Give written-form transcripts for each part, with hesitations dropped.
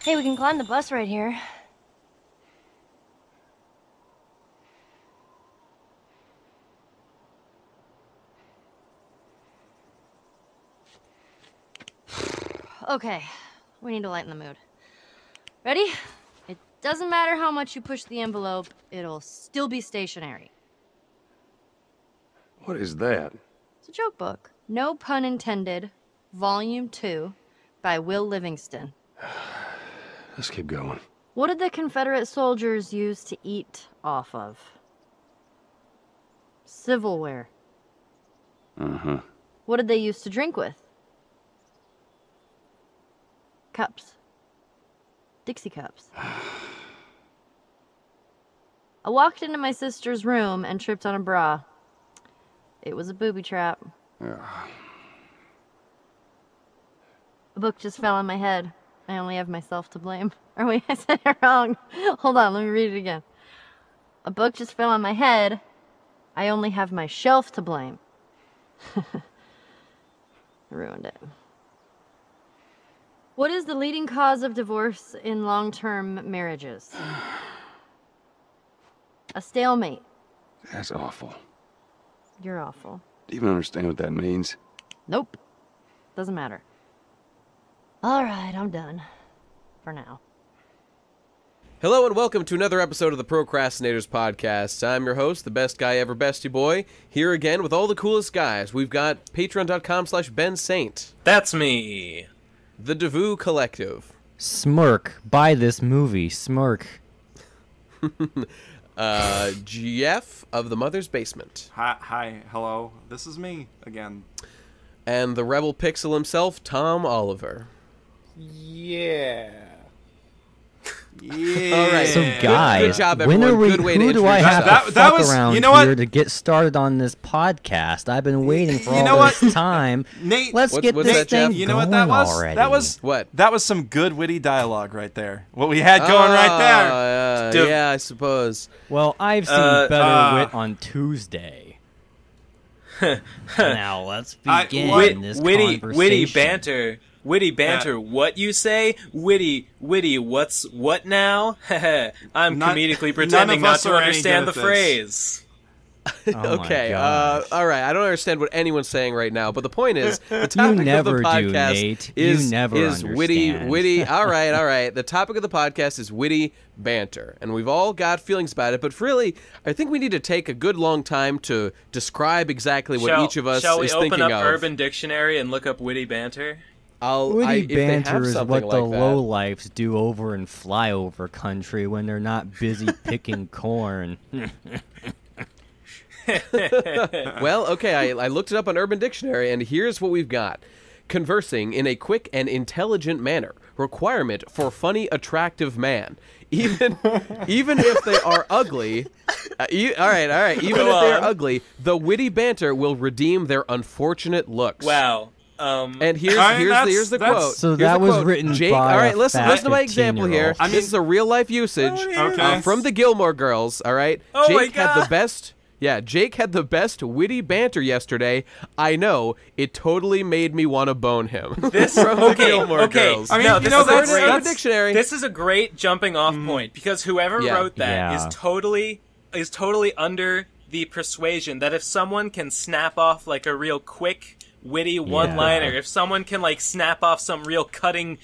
Hey, we can climb the bus right here. Okay, we need to lighten the mood. Ready? It doesn't matter how much you push the envelope, it'll still be stationary. What is that? It's a joke book. No pun intended. Volume 2 by Will Livingston. Let's keep going. What did the Confederate soldiers use to eat off of? Silverware. Uh-huh. What did they use to drink with? Cups. Dixie cups. I walked into my sister's room and tripped on a bra. It was a booby trap. A book just fell on my head. I only have myself to blame. Or wait, I said it wrong. Hold on, let me read it again. A book just fell on my head. I only have my shelf to blame. I ruined it. What is the leading cause of divorce in long-term marriages? A stalemate. That's awful. You're awful. Do you even understand what that means? Nope. Doesn't matter. All right, I'm done. For now. Hello and welcome to another episode of the Procrastinators Podcast. I'm your host, the best guy ever, Bestie Boy, here again with all the coolest guys. We've got patreon.com/Ben Saint. That's me. The Devu Collective. Smirk. Buy this movie. Smirk. GF of the Mother's Basement. Hi, hello. This is me again. And the Rebel Pixel himself, Tom Oliver. Yeah. Yeah. All right. So guys, good job, when everyone. are we? Good way to Who do I introduce have yourself. to That fuck was- around you know what? here to get started on this podcast? I've been waiting for You all know what? this time. Nate, Let's get what's this that, Jeff? thing you know what going that was? already. What? That was some good witty dialogue right there. What we had going right there. Yeah, I suppose. Well, I've seen better wit on Tuesday. Now let's begin this witty conversation. banter. Witty banter. What you say? Witty. What's what now? I'm comedically pretending not to understand the phrase. Oh Okay, my gosh. all right. I don't understand what anyone's saying right now, but the point is, the topic never of the do, podcast Nate. is You never witty. understand. All right. The topic of the podcast is witty banter, and we've all got feelings about it. But really, I think we need to take a good long time to describe exactly what each of us Shall we is open thinking up of. Urban Dictionary and look up witty banter? Witty if they banter have is something what the like that. lowlifes do over in flyover country when they're not busy picking corn. Well, okay, I looked it up on Urban Dictionary, and here's what we've got. Conversing in a quick and intelligent manner. Requirement for funny, attractive man. Even if they are ugly, all right. Even if they are ugly, the witty banter will redeem their unfortunate looks. Wow. And here's the that's- quote. So Here's that the was quote. written Jake, by all right, a listen fat to my example here. 15-year-old. This is a real life usage Okay. from the Gilmore Girls. All right, Oh my Jake had the God. best. Yeah, Jake had the best witty banter yesterday. I know it totally made me want to bone him. This from the okay. Gilmore Girls. I mean, no, you this know, is a that's- great Urban Dictionary. This is a great jumping off point because whoever Yeah. wrote that Yeah. is totally under the persuasion that if someone can snap off like a real quick, witty one-liner, if someone can like snap off some real cutting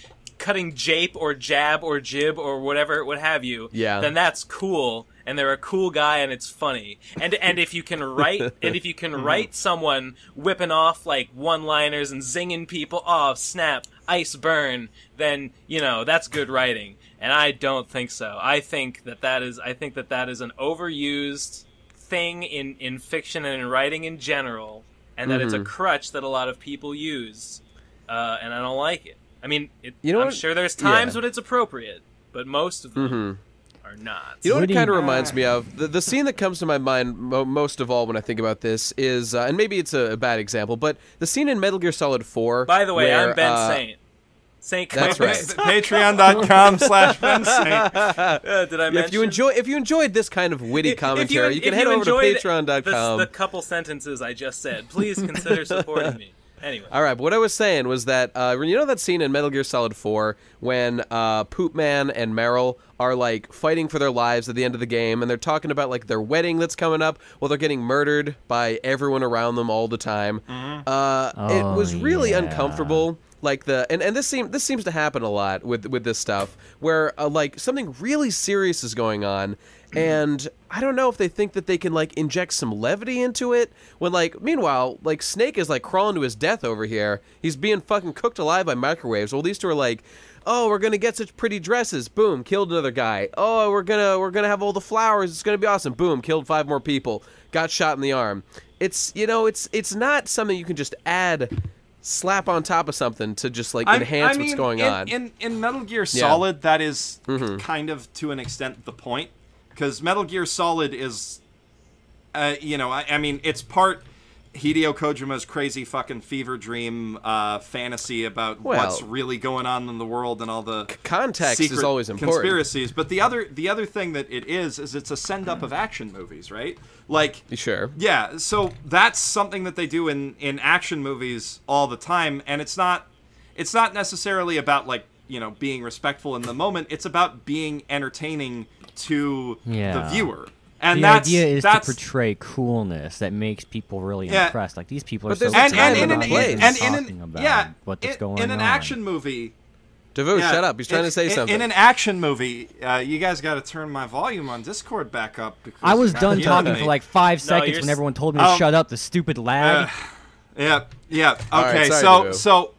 jape or jab or jib or whatever, what have you, Yeah. then that's cool. And they're a cool guy, and it's funny. And if you can write someone whipping off like one-liners and zinging people off, snap, ice burn, then that's good writing. And I don't think so. I think that is an overused thing in fiction and in writing in general, and that it's a crutch that a lot of people use, and I don't like it. I mean, I'm what? sure there's times Yeah. when it's appropriate, but most of them are not. You know what it Witty- kind of reminds me of? The scene that comes to my mind most of all when I think about this is, and maybe it's a bad example, but the scene in Metal Gear Solid 4. By the way, where, I'm Ben Saint. Saint That's Christ. right. Patreon.com/Ben Saint. Did I mention? If you enjoyed this kind of witty commentary, you can head over to enjoyed patreon.com. The couple sentences I just said, please consider supporting me. Anyway. All right, but what I was saying was that you know that scene in Metal Gear Solid 4 when Poop Man and Meryl are like fighting for their lives at the end of the game, and they're talking about like their wedding that's coming up, while they're getting murdered by everyone around them all the time. It was really uncomfortable. Like and this seems to happen a lot with this stuff, where like something really serious is going on, and I don't know if they think that they can like inject some levity into it when like meanwhile like Snake is like crawling to his death over here. He's being fucking cooked alive by microwaves. Well, these two are like, oh, we're gonna get such pretty dresses. Boom, killed another guy. Oh, we're gonna have all the flowers. It's gonna be awesome. Boom, killed 5 more people. Got shot in the arm. It's it's not something you can just slap on top of something to just like enhance what's going on. In Metal Gear Solid, that is kind of to an extent the point, because Metal Gear Solid is, I mean, it's part Hideo Kojima's crazy fucking fever dream fantasy about what's really going on in the world and all the context is always important. Conspiracies. But the other thing that it is it's a send up of action movies, right? Like, sure, yeah. So that's something that they do in action movies all the time, and it's not necessarily about like being respectful in the moment. It's about being entertaining to the viewer. And the idea is to portray coolness that makes people really impressed. Like, these people are so talking about what's going on. In an action movie... Davoo, shut up. He's trying to say something. In an action movie, you guys got to turn my volume on Discord back up. I was done talking for like 5 seconds when everyone told me to shut up, the stupid lag. Yeah. Okay, right, so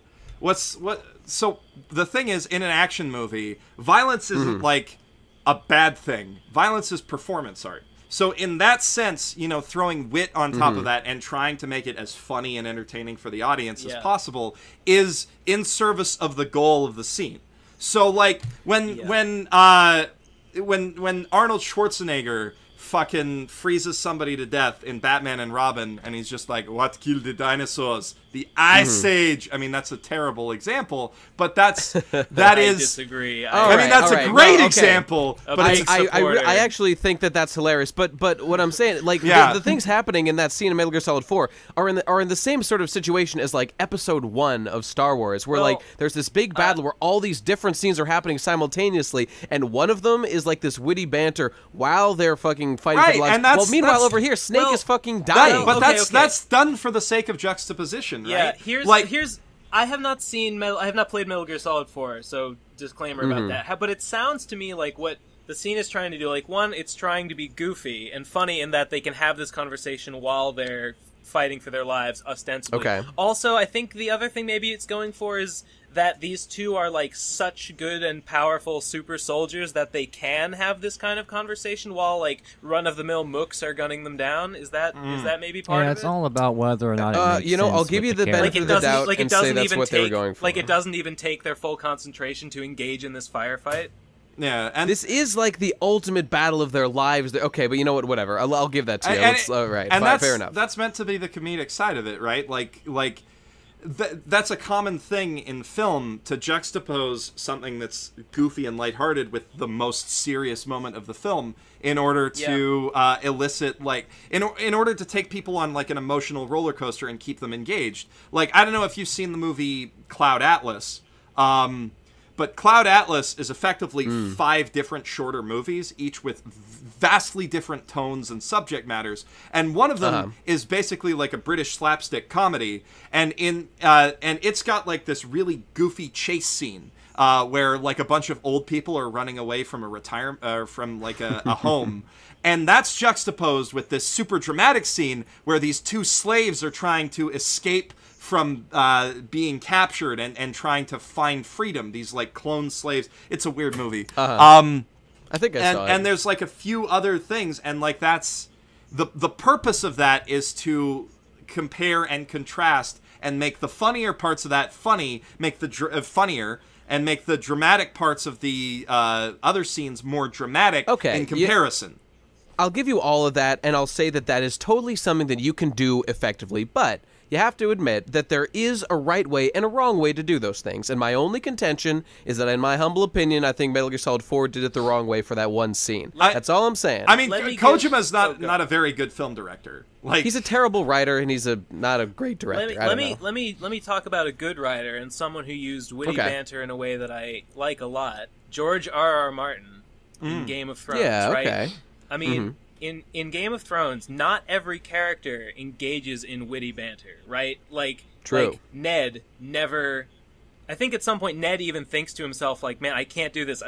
the thing is, in an action movie, violence isn't like a bad thing. Violence is performance art. So in that sense, throwing wit on top of that and trying to make it as funny and entertaining for the audience as possible is in service of the goal of the scene. So like when Arnold Schwarzenegger fucking freezes somebody to death in Batman and Robin, and he's just like, what killed the dinosaurs? The Ice Age. I mean, that's a terrible example, but that I is. Disagree. I mean, that's a great example. But I actually think that's hilarious. But what I'm saying, like, the things happening in that scene in Metal Gear Solid 4 are in the same sort of situation as like Episode 1 of Star Wars, where like there's this big battle where all these different scenes are happening simultaneously, and one of them is like this witty banter while they're fucking fighting for their lives. And meanwhile over here, Snake is fucking dying. But that's done for the sake of juxtaposition. Yeah, right? here's I have not played Metal Gear Solid 4, so disclaimer about that. But it sounds to me like what the scene is trying to do, like, one, it's trying to be goofy and funny in that they can have this conversation while they're fighting for their lives, ostensibly. Okay. Also, I think the other thing maybe it's going for is that these two are like such good and powerful super soldiers that they can have this kind of conversation while like run-of-the-mill mooks are gunning them down. Is that maybe part of it? Yeah, it's all about whether or not it makes sense I'll give you the benefit of the doubt and say that's what they were going for. Like, it doesn't even take their full concentration to engage in this firefight. Yeah, and this is like the ultimate battle of their lives. Okay, but you know what? Whatever. I'll give that to you. Right. And fair enough. That's meant to be the comedic side of it, right? Like that's a common thing in film, to juxtapose something that's goofy and lighthearted with the most serious moment of the film in order to elicit, like, in order to take people on like an emotional roller coaster and keep them engaged. Like, I don't know if you've seen the movie Cloud Atlas. But Cloud Atlas is effectively 5 different shorter movies, each with vastly different tones and subject matters. And one of them is basically like a British slapstick comedy, and it's got like this really goofy chase scene where like a bunch of old people are running away from a from like a home. And that's juxtaposed with this super dramatic scene where these 2 slaves are trying to escape from being captured and trying to find freedom. These like clone slaves. It's a weird movie. I think I saw it. And there's like a few other things, and like that's the purpose of that is to compare and contrast and make the funnier parts of that funny, make the funnier, and make the dramatic parts of the other scenes more dramatic in comparison. I'll give you all of that, and I'll say that is totally something that you can do effectively, but you have to admit that there is a right way and a wrong way to do those things. And my only contention is that, in my humble opinion, I think Metal Gear Solid 4 did it the wrong way for that one scene. That's all I'm saying. I mean, Let me Kojima's give- not a very good film director. Like, He's a terrible writer, and he's not a great director. I don't know. Let me talk about a good writer and someone who used witty Okay. banter in a way that I like a lot. George R.R. Martin in Game of Thrones. Yeah, right? okay. I mean, in Game of Thrones, not every character engages in witty banter, right? True. Like Ned never. I think at some point Ned even thinks to himself, like, "Man, I can't do this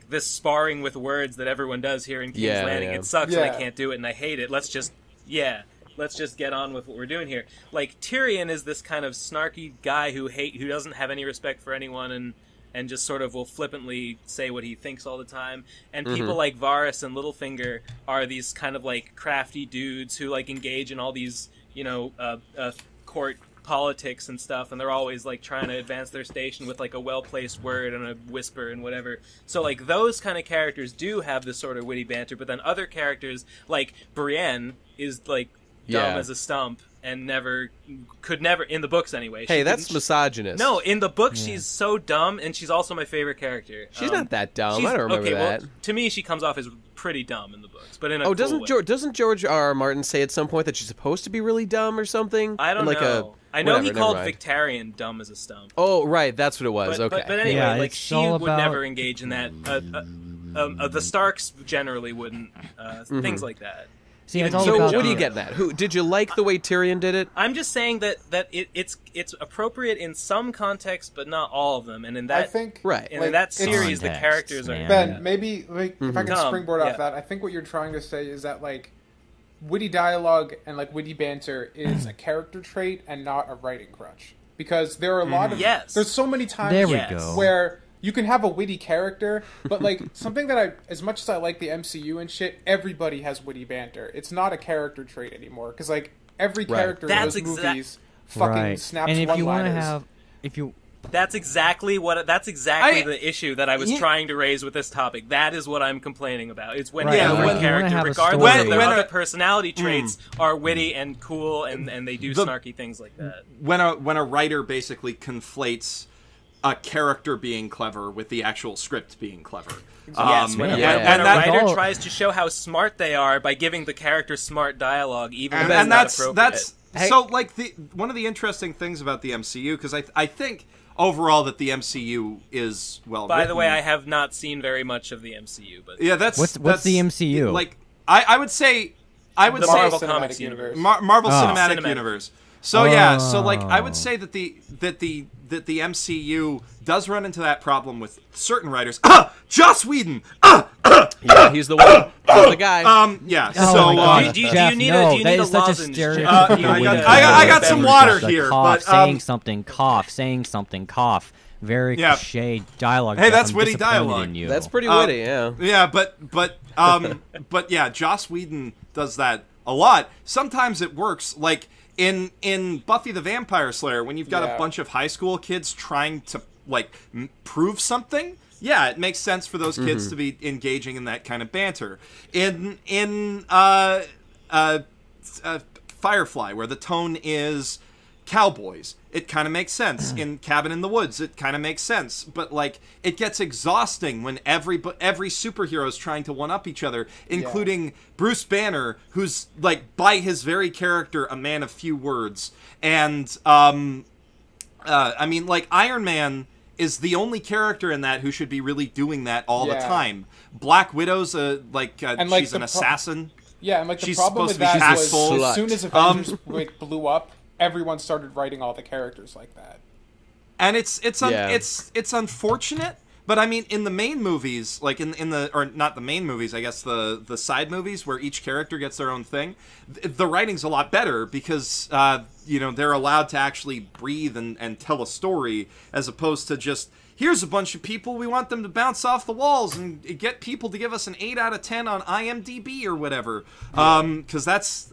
this sparring with words that everyone does here in King's Yeah, Landing. yeah. It sucks, and I Yeah. can't do it, and I hate it. Let's just get on with what we're doing here." Like, Tyrion is this kind of snarky guy who doesn't have any respect for anyone and just sort of will flippantly say what he thinks all the time. And people like Varys and Littlefinger are these kind of like crafty dudes who like engage in all these, court politics and stuff, and they're always like trying to advance their station with like a well-placed word and a whisper and whatever. So like those kind of characters do have this sort of witty banter, but then other characters like Brienne is like dumb Yeah. as a stump and could never in the books anyway. Hey, She that's didn't- misogynist. No, in the book she's so dumb, and she's also my favorite character. She's not that dumb. she's- I don't remember okay, that. Well, to me, she comes off as pretty dumb in the books, but in a Oh, cool way. doesn't George R.R. Martin say at some point that she's supposed to be really dumb or something? I don't In, like, know. A, I know whatever, he never called mind. Victarion dumb as a stump. Oh, right, that's what it was. But, okay. but anyway, Yeah, like it's she all would about- never engage in that. The Starks generally wouldn't. Things like that. See, it's Even all so about what do you the- get at? Who did you like the way Tyrion did it? I'm just saying that it's appropriate in some contexts, but not all of them. And in that, I think Right. in like, that it's- series, the Context, characters are. man. Ben, maybe like if I can Tom, springboard yeah. off that, I think what you're trying to say is that like witty dialogue and like witty banter is a character trait and not a writing crutch. Because there are a lot of Yes. there's so many times There we Yes. go. where you can have a witty character, but like something that as much as I like the MCU and shit, everybody has witty banter. It's not a character trait anymore because like every Right. character in That's those exact- movies fucking Right. snaps And if you want to one-liners. have, if you That's exactly the issue that I was trying to raise with this topic. That is what I'm complaining about. It's when Right, every when you wanna character, have a regardless story- of their When other a- personality traits, are witty and cool, and they do The- snarky things like that. when a writer basically conflates a character being clever with the actual script being clever. Yes, when, yeah. when and a that- writer all- tries to show how smart they are by giving the character smart dialogue, even when and it's not that's appropriate. so like one of the interesting things about the MCU, because I think overall that the MCU is well By the written. way, I have not seen very much of the MCU, but yeah, that's What's the MCU? Like I would say the say Marvel Cinematic Comics Universe. universe. Marvel Cinematic Cinematic. Universe. So yeah, so like I Oh. would say that the MCU does run into that problem with certain writers. Joss Whedon. Yeah, he's the one. He's the guy. Yeah. Oh so my God. do you Jeff, need no, a do you that need a is such a lozenge? stereotypical You I need got- a- I got some beverage. water Like here, cough, but, saying something, cough. Very Yeah. cliche dialogue. Hey, Jeff. that's I'm witty disappointed dialogue. in you. That's pretty witty, yeah. Yeah, but yeah, Joss Whedon does that a lot. Sometimes it works, like in Buffy the Vampire Slayer, when you've got Yeah. a bunch of high school kids trying to like prove something. Yeah, it makes sense for those kids to be engaging in that kind of banter. In Firefly, where the tone is cowboys, it kind of makes sense. In Cabin in the Woods, it kind of makes sense. But like, it gets exhausting when every superhero is trying to one up each other, including Bruce Banner, who's like by his very character a man of few words. And I mean, like Iron Man is the only character in that who should be really doing that all the Yeah. time. Black Widow's And, like, she's an the assassin. Yeah, and like the She's problem supposed with to be that this was tactful as soon as slut. Avengers like, blew up, everyone started writing all the characters like that. And it's Yeah. unfortunate, but I mean, in the main movies, like in the or not the main movies, I guess the side movies where each character gets their own thing, the writing's a lot better because they're allowed to actually breathe and tell a story as opposed to just here's a bunch of people, we want them to bounce off the walls and get people to give us an 8 out of 10 on IMDb or whatever, because that's.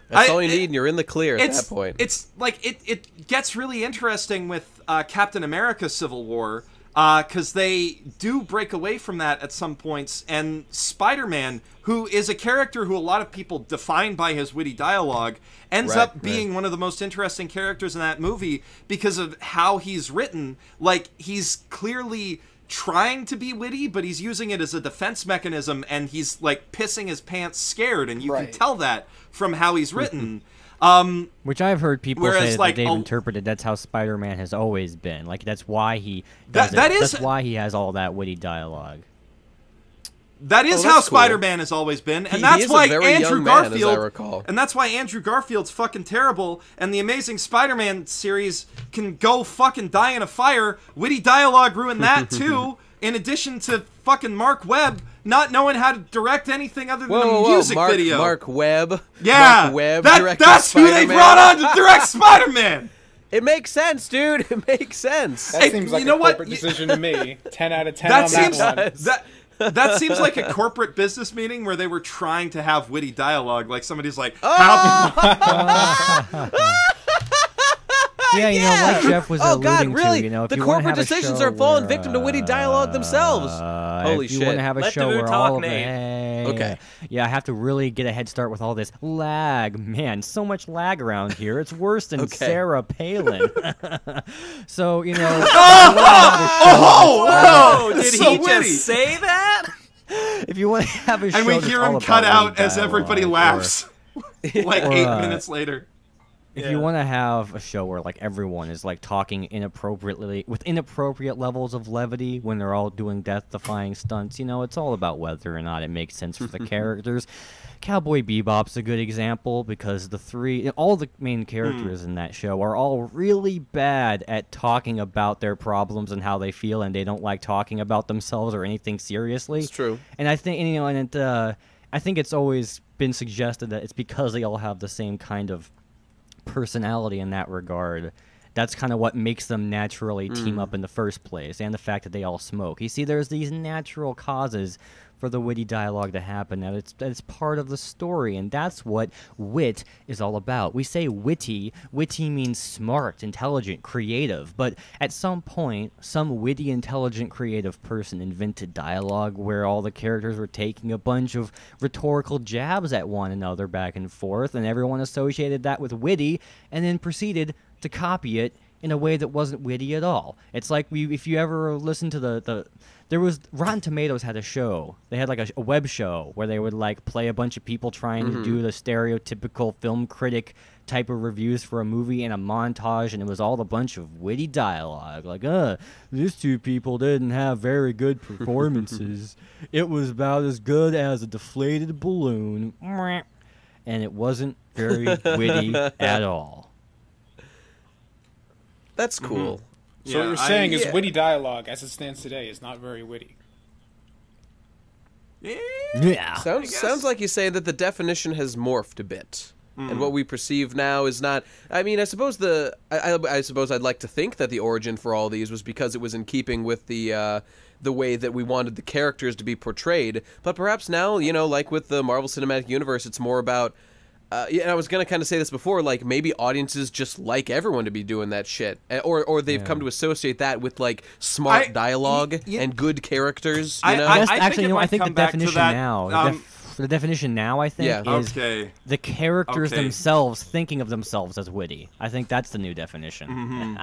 That's all you need, and you're in the clear at that point. It's like it gets really interesting with Captain America: Civil War because they do break away from that at some points, and Spider-Man, who is a character who a lot of people define by his witty dialogue, ends up being one of the most interesting characters in that movie because of how he's written. Like, he's clearly trying to be witty, but he's using it as a defense mechanism, and he's like pissing his pants scared, and you can tell that from how he's written. Which I've heard people whereas, say like, that they've interpreted that's how Spider-Man has always been. Like, that's why he does That it. is- That's why he has all that witty dialogue. That is Oh, how that's cool. Spider-Man has always been, and He that's is a why very Andrew young man, as I Garfield, recall. and that's why Andrew Garfield's fucking terrible, and the Amazing Spider-Man series can go fucking die in a fire. Witty dialogue ruined that too. In addition to fucking Mark Webb not knowing how to direct anything other than a music Mark, video. Mark Webb. Yeah, Mark Webb directed that's who they Spider-Man. brought on to direct Spider-Man. It makes sense, dude. It makes sense. That Hey, seems like you know a what? corporate decision to me. 10 out of 10 That on seems that one. that seems like a corporate business meeting where they were trying to have witty dialogue. Like somebody's like, Yeah, you know, like Jeff was Oh alluding God, really? to, you know, if The you wanna corporate have a decisions show are falling where, victim to witty dialogue themselves. Holy if you shit. want to have a Let the show dude where talk, all of Nate. Hey, Okay. Yeah, I have to really get a head start with all this lag. Man, so much lag around here. It's worse than Okay. Sarah Palin. So, you know, "Oh, Did so he witty." just say that? if you want to have a show And we that's hear all him cut about out witty as everybody dialogue, or- laughs. Like Or, 8 minutes later. If you want to have a show where like everyone is like talking inappropriately with inappropriate levels of levity when they're all doing death-defying stunts, you know, it's all about whether or not it makes sense for the characters. Cowboy Bebop's a good example because all the main characters in that show are all really bad at talking about their problems and how they feel, and they don't like talking about themselves or anything seriously. It's true. And I think, you know, I think it's always been suggested that it's because they all have the same kind of personality in that regard. That's kind of what makes them naturally team up in the first place, and the fact that they all smoke. You see, there's these natural causes for the witty dialogue to happen. Now, it's part of the story, and that's what wit is all about. We say witty. Witty means smart, intelligent, creative. But at some point, some witty, intelligent, creative person invented dialogue where all the characters were taking a bunch of rhetorical jabs at one another back and forth, and everyone associated that with witty, and then proceeded to copy it in a way that wasn't witty at all. It's like if you ever listen to there was Rotten Tomatoes had a show. They had like a web show where they would like play a bunch of people trying to do the stereotypical film critic type of reviews for a movie in a montage, and it was all a bunch of witty dialogue like, these two people didn't have very good performances. It was about as good as a deflated balloon. And it wasn't very witty at all. That's cool. So what Yeah, you're saying is yeah. witty dialogue, as it stands today, is not very witty. Yeah. Sounds like you say that the definition has morphed a bit, and what we perceive now is not. I mean, I suppose I suppose I'd like to think that the origin for all these was because it was in keeping with the way that we wanted the characters to be portrayed. But perhaps now, you know, like with the Marvel Cinematic Universe, it's more about. Yeah, I was gonna kind of say this before, like maybe audiences just like everyone to be doing that shit, or they've come to associate that with like smart dialogue and good characters. You know, I Yes, think actually, it you know, I might think the come back to definition that, now, the definition now, I think, Yeah. is Okay. the characters Okay. themselves thinking of themselves as witty. I think that's the new definition.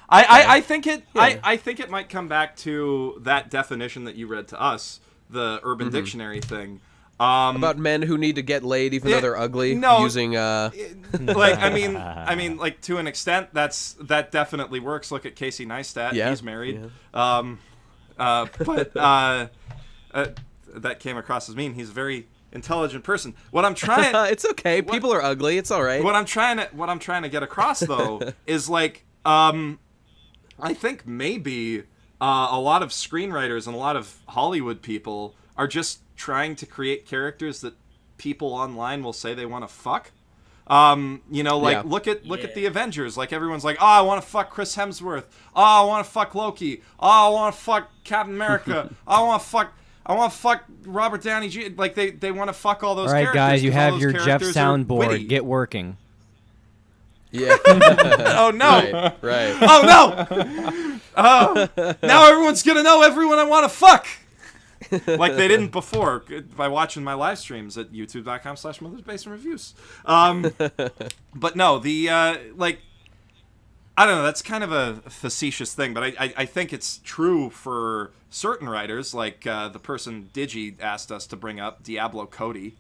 I think it might come back to that definition that you read to us, the Urban Dictionary thing. about men who need to get laid even though they're ugly. no. Using Like I mean, like to an extent, that definitely works. Look at Casey Neistat; Yeah. he's married. That came across as mean. He's a very intelligent person. What I'm trying, it's okay. People are ugly. It's all right. what I'm trying to get across though is like, I think maybe a lot of screenwriters and a lot of Hollywood people are just trying to create characters that people online will say they want to fuck. You know, like Yeah. look at the Avengers. Like everyone's like, oh, I want to fuck Chris Hemsworth. Oh, I want to fuck Loki. Oh, I want to fuck Captain America. I want to fuck Robert Downey Jr. Like they want to fuck all those All right, characters. guys, you 'cause all have those your Jeff characters are soundboard. witty. Get working. Yeah. Oh no! Right. Oh no! Oh, now everyone's gonna know everyone I want to fuck. Like they didn't before by watching my live streams at youtube.com/mothersbasementreviews. But no, the like, I don't know. That's kind of a facetious thing, but I think it's true for certain writers, like the person Digi asked us to bring up, Diablo Cody.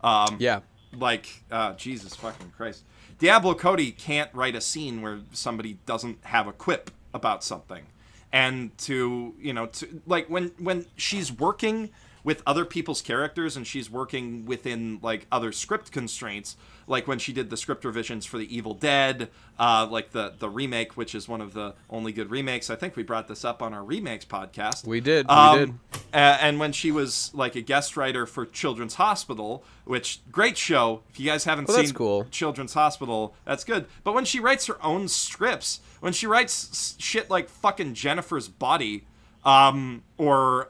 Yeah. Like, Jesus fucking Christ. Diablo Cody can't write a scene where somebody doesn't have a quip about something. And to, you know, to like when she's working with other people's characters and she's working within like other script constraints, like when she did the script revisions for The Evil Dead, like the remake, which is one of the only good remakes. I think we brought this up on our remakes podcast. We did. And when she was like a guest writer for Children's Hospital, which great show. If you guys haven't seen cool. Children's Hospital, that's good. But when she writes her own scripts, when she writes shit like fucking Jennifer's Body, or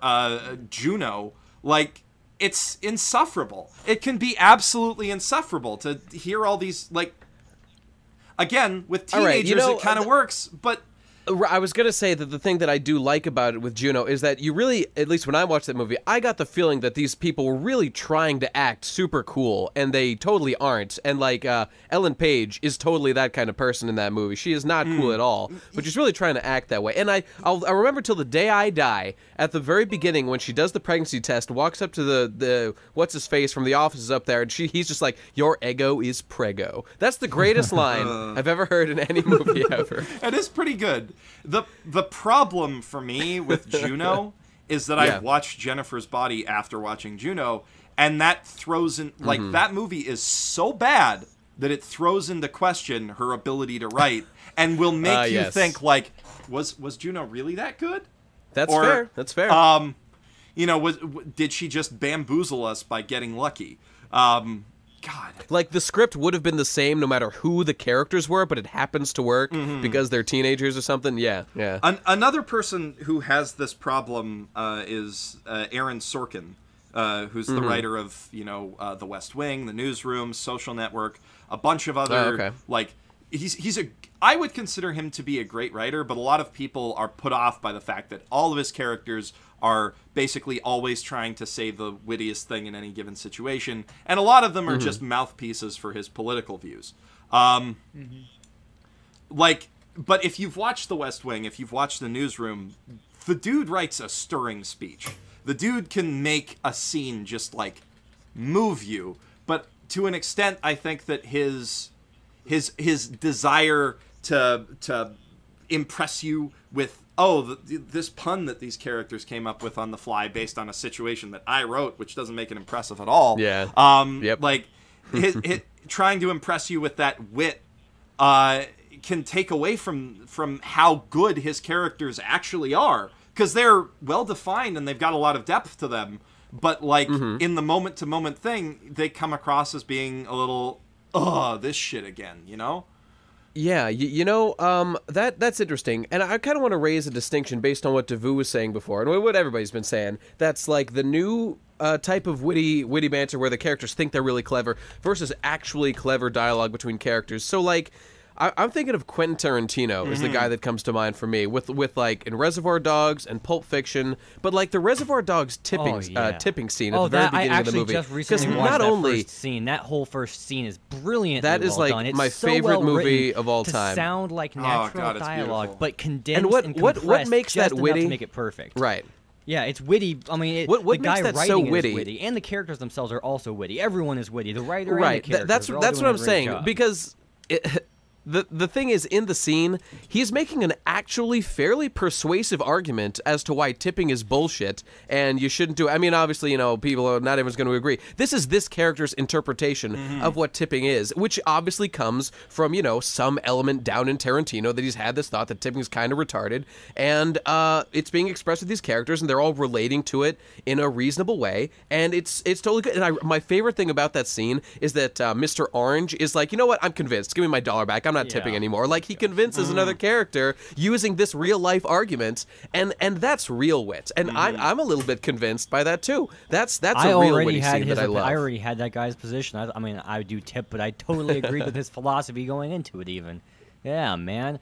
Juno, like, it's insufferable. It can be absolutely insufferable to hear all these, like, again, with teenagers it kind of works, but I was going to say that the thing that I do like about it with Juno is that you really, at least when I watched that movie, I got the feeling that these people were really trying to act super cool, and they totally aren't. And, like, Ellen Page is totally that kind of person in that movie. She is not cool at all, but she's really trying to act that way. And I'll remember till the day I die, at the very beginning, when she does the pregnancy test, walks up to the what's-his-face from the offices up there, and he's just like, your ego is prego. That's the greatest line I've ever heard in any movie ever. It is pretty good. The problem for me with Juno is that I watched Jennifer's Body after watching Juno, and that throws in, like, that movie is so bad that it throws into question her ability to write and will make you think, like, was Juno really that good? That's fair. That's fair. You know, did she just bamboozle us by getting lucky? God. Like, the script would have been the same no matter who the characters were, but it happens to work because they're teenagers or something. Yeah. Another person who has this problem is Aaron Sorkin, who's the writer of, you know, The West Wing, The Newsroom, Social Network, a bunch of other, like, I would consider him to be a great writer, but a lot of people are put off by the fact that all of his characters are basically always trying to say the wittiest thing in any given situation, and a lot of them are just mouthpieces for his political views. Like, but if you've watched The West Wing, if you've watched The Newsroom, the dude writes a stirring speech. The dude can make a scene just, like, move you, but to an extent, I think that his desire to impress you with, this pun that these characters came up with on the fly based on a situation that I wrote, which doesn't make it impressive at all. Yeah. Like, trying to impress you with that wit can take away from how good his characters actually are, because they're well defined and they've got a lot of depth to them. But, like, in the moment to moment thing, they come across as being a little, this shit again, you know? Yeah, you know, that's interesting, and I kind of want to raise a distinction based on what Devu was saying before, and what everybody's been saying. That's like the new type of witty banter where the characters think they're really clever versus actually clever dialogue between characters. So, like, I'm thinking of Quentin Tarantino is the guy that comes to mind for me, with like in Reservoir Dogs and Pulp Fiction, but like the Reservoir Dogs tipping scene at the very beginning of the movie. Just recently watched first scene. That whole first scene is brilliant. That is like my favorite movie of all time. To sound like natural dialogue, beautiful. but condensed and what makes just that witty? enough to make it perfect. Right. Yeah, it's witty. I mean, what the guy makes that writing so is witty? witty, and the characters themselves are also witty. Everyone is witty. The writer Right. and the characters. That's are all what doing I'm a great saying, job. because the thing is, in the scene, he's making an actually fairly persuasive argument as to why tipping is bullshit and you shouldn't do it. I mean, obviously, you know, not everyone's going to agree. This is this character's interpretation of what tipping is, which obviously comes from, you know, some element down in Tarantino that he's had this thought that tipping is kind of retarded, and it's being expressed with these characters, and they're all relating to it in a reasonable way, and it's totally good. And my favorite thing about that scene is that Mr. Orange is like, you know what, I'm convinced. Give me my $1 back. I'm not tipping anymore. Like, he convinces another character using this real life argument, and that's real wit. And I'm a little bit convinced by that too. That's a real witty scene that I love. I already had that guy's position. I mean, I do tip, but I totally agreed with his philosophy going into it. Even, yeah, man.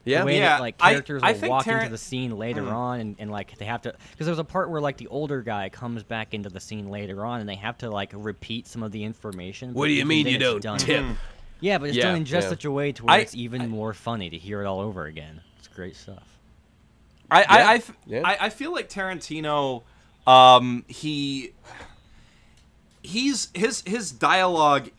Yeah. The way Yeah, that, like, I characters will think walk Taran- into the scene later on, and like they have to, because there's a part where like the older guy comes back into the scene later on, and they have to like repeat some of the information. What but do you even mean then you it's don't done. tip? Yeah, but it's Yeah, done in just yeah. such a way to where I- it's even more funny to hear it all over again. It's great stuff. Yeah. I feel like Tarantino, his dialogue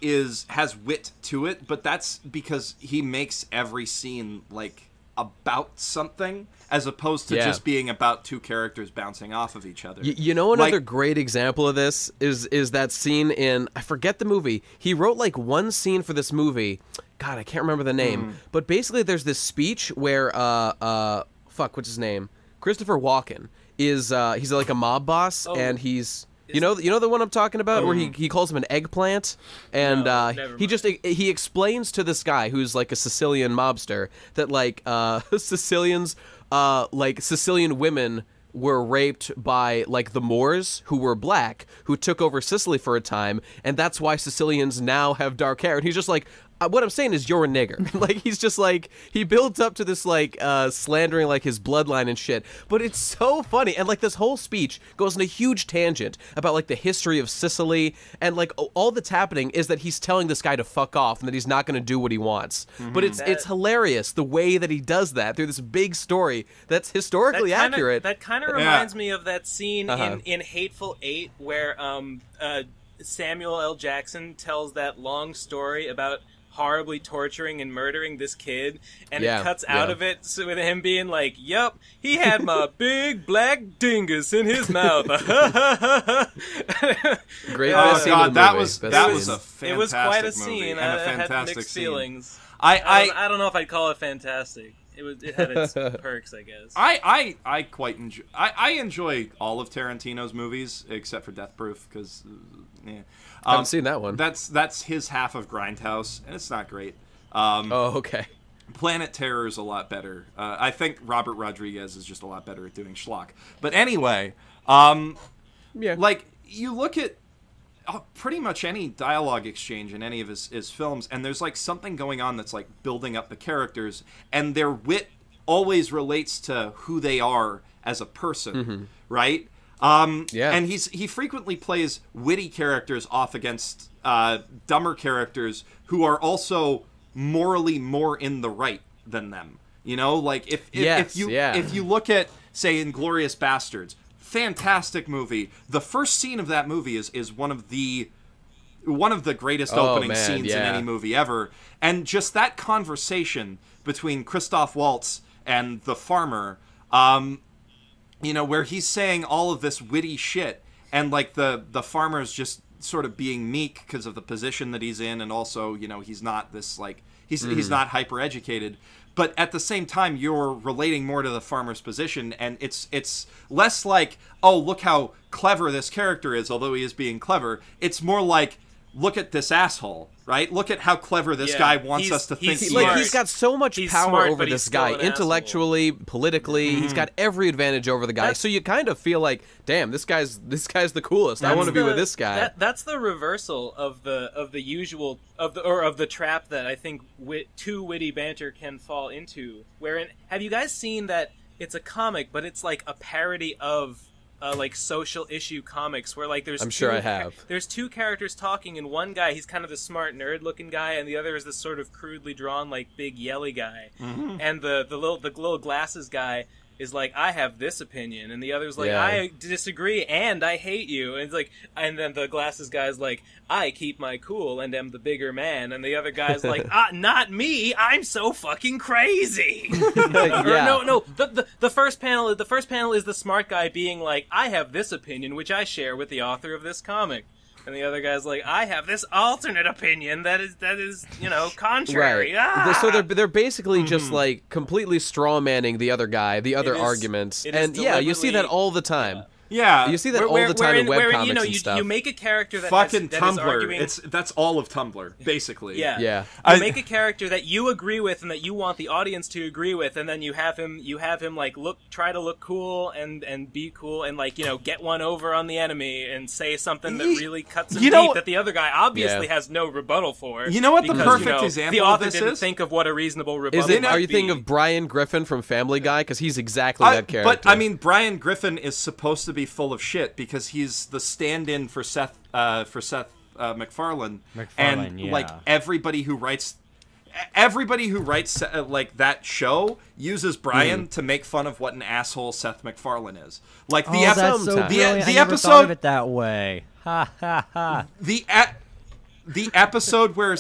has wit to it, but that's because he makes every scene like about something as opposed to Yeah. just being about two characters bouncing off of each other. You know, another Like- great example of this is that scene in, I forget the movie. He wrote like one scene for this movie. God, I can't remember the name. But basically, there's this speech where what's his name? Christopher Walken is he's like a mob boss, and he's you know the one I'm talking about, where he calls him an eggplant, and No, never he explains to this guy who's like a Sicilian mobster that like Sicilians like Sicilian women were raped by like the Moors, who were black, who took over Sicily for a time, and that's why Sicilians now have dark hair. And he's just like, what I'm saying is you're a nigger. Like, he's just like, he builds up to this like slandering like his bloodline and shit, but it's so funny. And like this whole speech goes on a huge tangent about like the history of Sicily, and like all that's happening is that he's telling this guy to fuck off and that he's not going to do what he wants. But it's hilarious the way that he does that through this big story that's historically accurate. That kind of Yeah. reminds me of that scene Uh-huh. in Hateful Eight where Samuel L. Jackson tells that long story about horribly torturing and murdering this kid, and Yeah, it cuts out yeah. of it with him being like, "Yup, he had my big black dingus in his mouth." Great Oh best scene god, in the that movie. was Best that scene. was a fantastic It was quite a movie scene. and I a had fantastic mixed scene. feelings. I I don't know if I'd call it fantastic. It had its perks, I guess. I quite enjoy. I enjoy all of Tarantino's movies except for Death Proof because yeah, Haven't seen that one. That's his half of Grindhouse, and it's not great. Oh, okay. Planet Terror is a lot better. I think Robert Rodriguez is just a lot better at doing schlock. But anyway, Yeah. like you look at pretty much any dialogue exchange in any of his films, and there's like something going on that's like building up the characters, and their wit always relates to who they are as a person, right? Yeah. And he frequently plays witty characters off against dumber characters who are also morally more in the right than them. You know, like if you look at, say, Inglourious Bastards, fantastic movie. The first scene of that movie is one of the greatest opening scenes in any movie ever, and just that conversation between Christoph Waltz and the farmer, you know, where he's saying all of this witty shit, and like the farmer's just sort of being meek because of the position that he's in, and also, you know, he's not this like he's not hyper educated, but at the same time you're relating more to the farmer's position, and it's less like, oh, look how clever this character is, although he is being clever. It's more like, look at this asshole, right? Look at how clever this Yeah, guy wants us to he's think he Like, smart. is. he's got so much He's power smart, over but he's this still guy, an asshole. intellectually, politically. He's got every advantage over the guy. So you kind of feel like, damn, this guy's the coolest. I want to be with this guy. That's the reversal of the usual of the trap that I think too witty banter can fall into. Wherein, have you guys seen that it's a comic, but it's like a parody of like social issue comics where like there's I'm sure I have. There's two characters talking, and one guy, he's kind of the smart nerd looking guy, and the other is this sort of crudely drawn like big yelly guy. And the little glasses guy is like, I have this opinion, and the other's like, Yeah. I disagree and I hate you. And it's like, and then the glasses guy's like, I keep my cool and am the bigger man, and the other guy's like, not me, I'm so fucking crazy. Yeah. Or no, the first panel is the smart guy being like, I have this opinion which I share with the author of this comic. And the other guy's like, I have this alternate opinion that is you know, contrary. Right. So they're basically just like completely straw manning the other guy, the other It is- arguments, it is and yeah, you see that deliberately- all the time. Yeah, You see that all the time in webcomics and you stuff. You make a character that fucking that is Tumblr. arguing. That's all of Tumblr, basically. Yeah. Yeah. You make a character that you agree with and that you want the audience to agree with, and then you have him like try to look cool and be cool and like, get one over on the enemy and say something that really cuts him deep that the other guy obviously has no rebuttal for. You know what because, the perfect example the author of this didn't is? think of what a reasonable rebuttal Is it? might Are you be. thinking of Brian Griffin from Family Guy? Because he's exactly that character. But I mean, Brian Griffin is supposed to be full of shit because he's the stand-in for Seth MacFarlane, and yeah. like everybody who writes like that show uses Brian to make fun of what an asshole Seth MacFarlane is. Like the that's so sometimes. brilliant. the I never episode thought of it that way. Ha ha ha. The episode where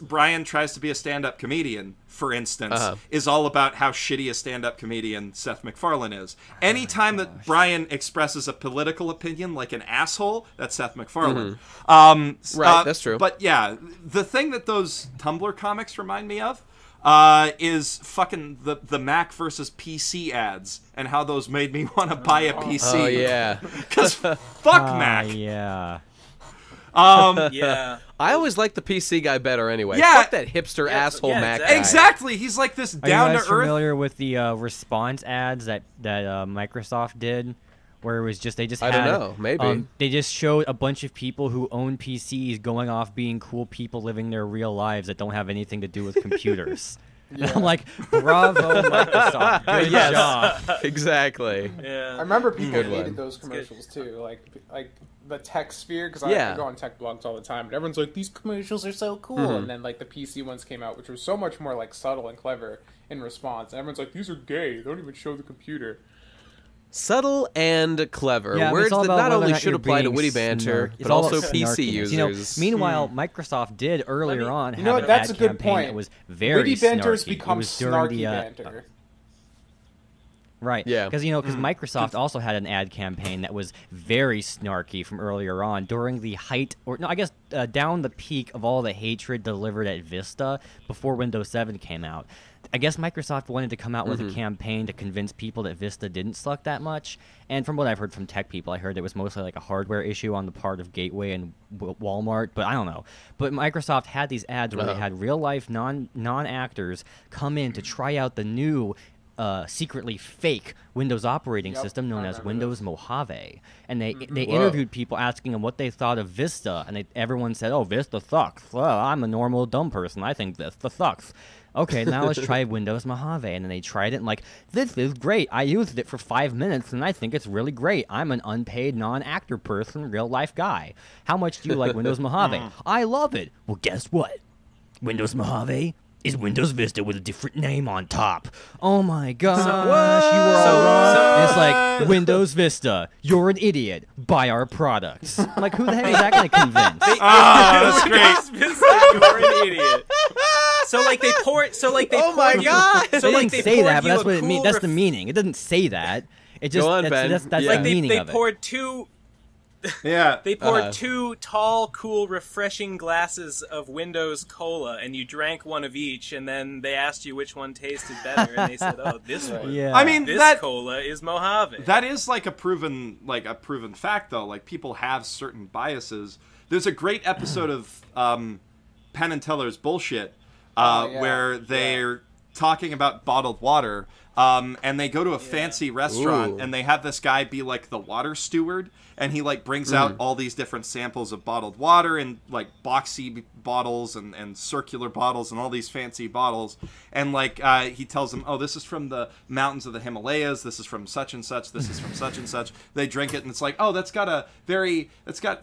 Brian tries to be a stand-up comedian, for instance, is all about how shitty a stand-up comedian Seth MacFarlane is. Anytime that Brian expresses a political opinion like an asshole, that's Seth MacFarlane. Right, that's true. But yeah, the thing that those Tumblr comics remind me of is fucking the Mac versus PC ads and how those made me want to buy a PC. Oh yeah. Because fuck Mac. Yeah. Yeah. I always liked the PC guy better anyway. Yeah. Fuck that hipster asshole yeah, Mac exactly. guy. Exactly. He's like this Are you down guys to earth. familiar with the response ads that Microsoft did, where it was just they just I had, don't know, maybe. they just showed a bunch of people who own PCs going off being cool people living their real lives that don't have anything to do with computers. And I'm like, bravo, Microsoft, good job. Exactly. Yeah. I remember people Good hated one. those commercials too, like the tech sphere, because Yeah. I go on tech blogs all the time, and everyone's like, these commercials are so cool, and then like the PC ones came out, which were so much more like subtle and clever in response, and everyone's like, these are gay, they don't even show the computer. Subtle and clever. Yeah, but Words it's all that about not whether or only not should you're apply to being witty banter, snark- but it's all also about PC snarkiness. users. Meanwhile, Microsoft did earlier on have what, an that's ad a good campaign point. that was very Witty banter's snarky. It become was during snarky the, banter. Right. Yeah. Because Microsoft also had an ad campaign that was very snarky from earlier on during the height, or no, I guess down the peak of all the hatred delivered at Vista before Windows 7 came out. I guess Microsoft wanted to come out with a campaign to convince people that Vista didn't suck that much. And from what I've heard from tech people, I heard it was mostly like a hardware issue on the part of Gateway and Walmart, but I don't know. But Microsoft had these ads where they had real life non-actors come in to try out the new secretly fake Windows operating system known as Windows Mojave, and they interviewed people asking them what they thought of Vista, and everyone said, "Oh, Vista sucks. Well, I'm a normal dumb person. I think Vista sucks." Okay, now let's try Windows Mojave, and then they tried it, and like, this is great. I used it for 5 minutes, and I think it's really great. I'm an unpaid non-actor person, real life guy. How much do you like Windows Mojave? I love it. Well, guess what? Windows Mojave is Windows Vista with a different name on top. Oh my gosh, you were all wrong. And it's like, Windows Vista, you're an idiot. Buy our products. I'm like, who the heck is that going to convince? That's great. You're an idiot. So like they pour. So like they. Oh my poured you- God. So They like didn't they say poured that, but you that's a what it means. cool That's the meaning. It doesn't say that. It just Go on, that's, Ben. that's Yeah. the They meaning of it. poured two. Yeah. They poured two tall, cool, refreshing glasses of Windows Cola, and you drank one of each, and then they asked you which one tasted better, and they said, "Oh, this one. Yeah. I mean, This that cola is Mojave." that is like a proven fact though. Like people have certain biases. There's a great episode of Penn and Teller's Bullshit where they're talking about bottled water. And they go to a fancy restaurant, Ooh. and they have this guy be like the water steward, and he like brings out all these different samples of bottled water in like boxy bottles and circular bottles and all these fancy bottles, and like he tells them, oh, this is from the mountains of the Himalayas, this is from such and such, this is from such and such. They drink it, and it's like, oh, that's got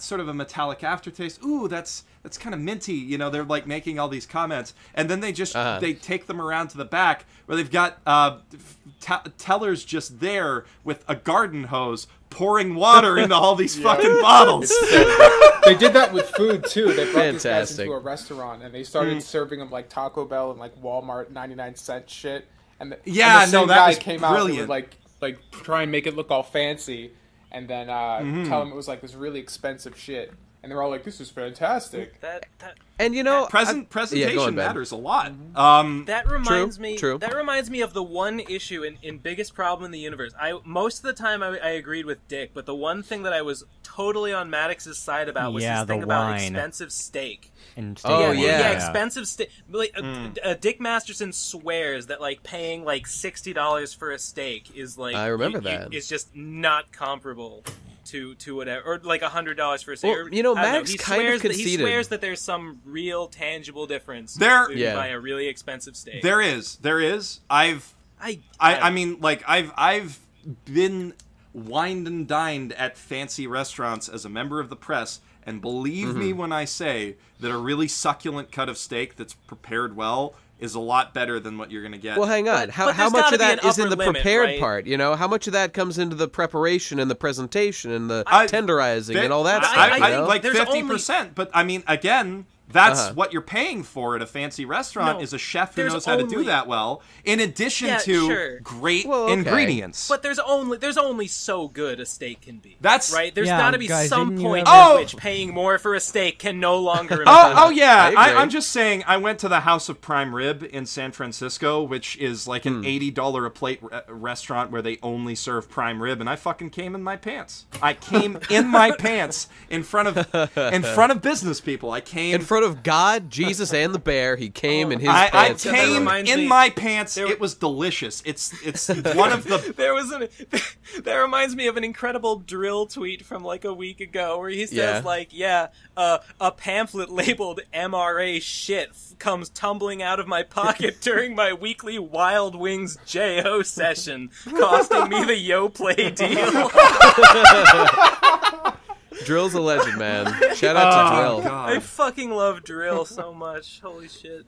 sort of a metallic aftertaste. Ooh, that's kind of minty, you know. They're like making all these comments, and then they just they take them around to the back where they've got Teller's just there with a garden hose pouring water into all these fucking bottles. They did that with food too. They brought these guys Fantastic. into a restaurant, and they started serving them like Taco Bell and like Walmart 99-cent shit. And the, Yeah, and the same no, that guy was came out and brilliant. would like try and make it look all fancy, and then tell him it was like this really expensive shit. and they're all like, "This is fantastic." And you know, presentation go on, Ben. matters a lot. That reminds me. True. That reminds me of the one issue in Biggest Problem in the Universe. Most of the time I agreed with Dick, but the one thing that I was totally on Maddox's side about was his thing about expensive steak. And Expensive steak. Like, Dick Masterson swears that like paying like $60 for a steak is like I remember that. It's just not comparable to whatever, or like $100 for a steak. Well, you know, I don't Max he kind of swears that, conceded. he swears that there's some real tangible difference There- when you buy a really expensive steak. There is. I mean, like I've been wined and dined at fancy restaurants as a member of the press, and believe me when I say that a really succulent cut of steak that's prepared well is a lot better than what you're going to get. Well, hang on. But How there's much gotta of be that an is in upper the limit, prepared right? part? You know, how much of that comes into the preparation and the presentation and the I- tenderizing and all that stuff? I you know? like There's 50%, but I mean, again, that's Uh-huh. what you're paying for at a fancy restaurant No, is a chef who there's knows how to do only- that well, in addition Yeah, to sure. great Well, okay. ingredients. But there's only so good a steak can be. That's- right. There's Yeah, got to be guys, some didn't you point ever- Oh! at which paying more for a steak can no longer. Oh yeah, I agree. I'm just saying. I went to the House of Prime Rib in San Francisco, which is like an $80 a plate restaurant where they only serve prime rib, and I fucking came in my pants. I came in my pants in front of business people. I came in front of God, Jesus, and the bear, he came in his I pants. That came reminds in me- my pants. there- It was delicious. It's one of the. That reminds me of an incredible drill tweet from like a week ago where he says Yeah. a pamphlet labeled MRA shit comes tumbling out of my pocket during my weekly Wild Wings JO session, costing me the Yo Play deal. Drill's a legend, man. Shout out to Drill. I fucking love drill so much. Holy shit.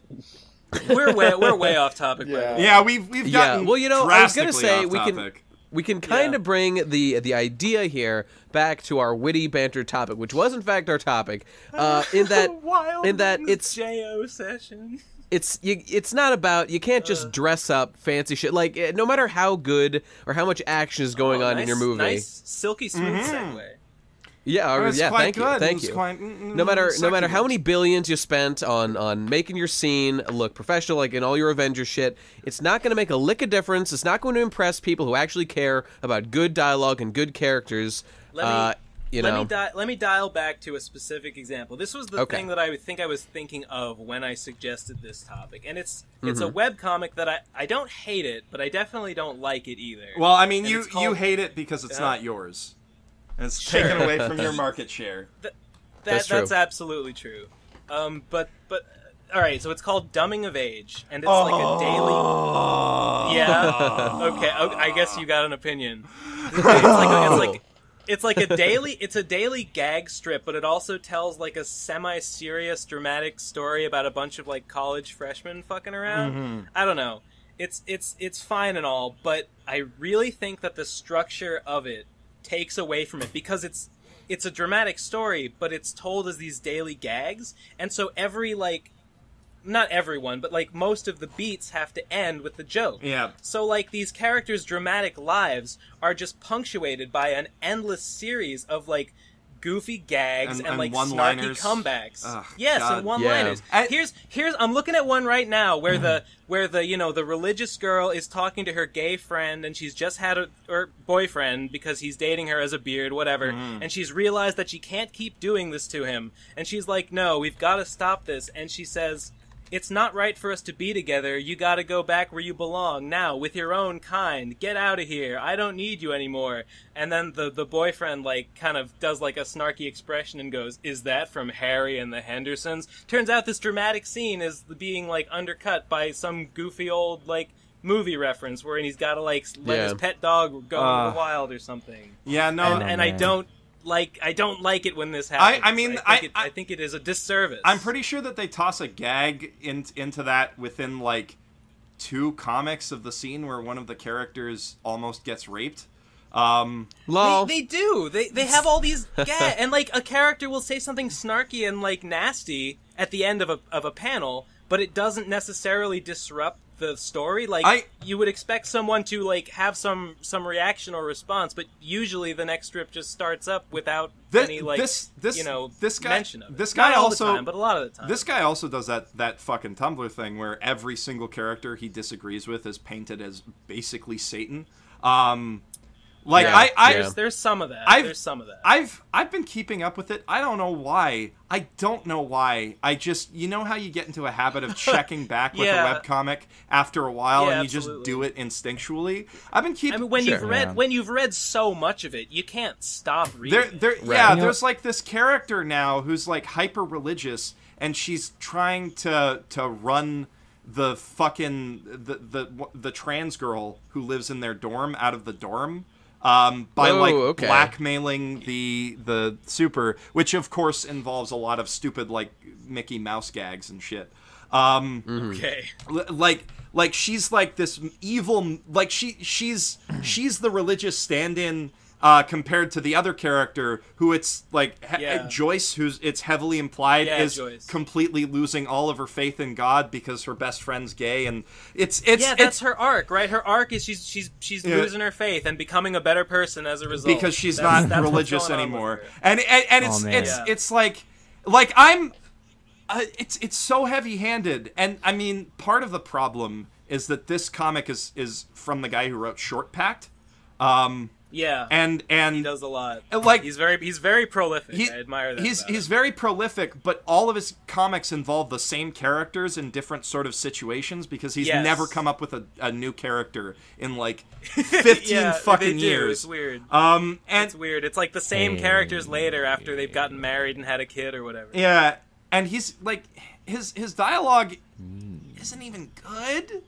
We're way off topic. By the way. Yeah, we've Yeah, gotten. well, you know, I was gonna drastically say off we topic. can kind Yeah. of bring the idea here back to our witty banter topic, which was in fact our topic. In that it's JO session. it's not about, you can't just dress up fancy shit. Like, no matter how good or how much action is going on in your movie. Nice silky smooth segue. Yeah, It was yeah. quite Thank you, good. thank It was you. quite, No matter how many billions you spent on making your scene look professional, like in all your Avengers shit, it's not going to make a lick of difference. It's not going to impress people who actually care about good dialogue and good characters. Let me dial back to a specific example. This was the Okay. thing that I think I was thinking of when I suggested this topic, and it's a webcomic that I don't hate it, but I definitely don't like it either. Well, I mean, And you it's called- hate it because it's not yours. And it's Sure. taken away from your market share. That's true. That's absolutely true. But all right, so it's called Dumbing of Age, and it's like a daily. Yeah. Okay. I guess you got an opinion. It's like a daily. It's a daily gag strip, but it also tells like a semi-serious, dramatic story about a bunch of like college freshmen fucking around. I don't know. It's fine and all, but I really think that the structure of it takes away from it because it's a dramatic story, but it's told as these daily gags, and so every like. Not everyone, but like most of the beats have to end with the joke. Yeah. So like these characters' dramatic lives are just punctuated by an endless series of like goofy gags and like snarky one-liners. comebacks. Ugh, yes, God. and one-liners. Yeah. Here's I'm looking at one right now where the the religious girl is talking to her gay friend and she's just had her boyfriend because he's dating her as a beard, whatever, and she's realized that she can't keep doing this to him, and she's like, no, we've got to stop this, and she says, it's not right for us to be together. You gotta go back where you belong now with your own kind. Get out of here. I don't need you anymore. And then the boyfriend like kind of does like a snarky expression and goes, is that from Harry and the Hendersons? Turns out this dramatic scene is being like undercut by some goofy old like movie reference where he's gotta like let his pet dog go into the wild or something. Yeah, no. And I don't like it when this happens. I think it is a disservice. I'm pretty sure that they toss a gag into that within like 2 comics of the scene where one of the characters almost gets raped. Lol. They do. They have all these and like a character will say something snarky and like nasty at the end of a panel, but it doesn't necessarily disrupt the story. Like you would expect someone to like have some reaction or response, but usually the next strip just starts up without any like this guy, mention of it. This guy Not all also, the time, but a lot of the time. This guy also does that fucking Tumblr thing where every single character he disagrees with is painted as basically Satan. There's some of that. There's some of that. I've been keeping up with it. I don't know why. I just, you know how you get into a habit of checking back with a webcomic after a while, and you just do it instinctually. I've been keeping. I mean, when you've read so much of it, you can't stop reading. There's like this character now who's like hyper religious, and she's trying to run the fucking the trans girl who lives in their dorm out of the dorm. By blackmailing the super, which of course involves a lot of stupid like Mickey Mouse gags and shit. Like she's like this evil, like she's the religious stand-in compared to the other character who it's like Joyce, who's it's heavily implied is Joyce. Completely losing all of her faith in God because her best friend's gay, and that's her arc, right? Her arc is she's losing her faith and becoming a better person as a result because she's not religious anymore, and it's like I'm it's so heavy-handed, and I mean part of the problem is that this comic is from the guy who wrote Short Pact. And he does a lot. Like he's very prolific. I admire that. He's very prolific, but all of his comics involve the same characters in different sort of situations because he's never come up with a new character in like 15 fucking years. It's weird. And it's weird. It's like the same characters later after they've gotten married and had a kid or whatever. Yeah, and he's like his dialogue isn't even good.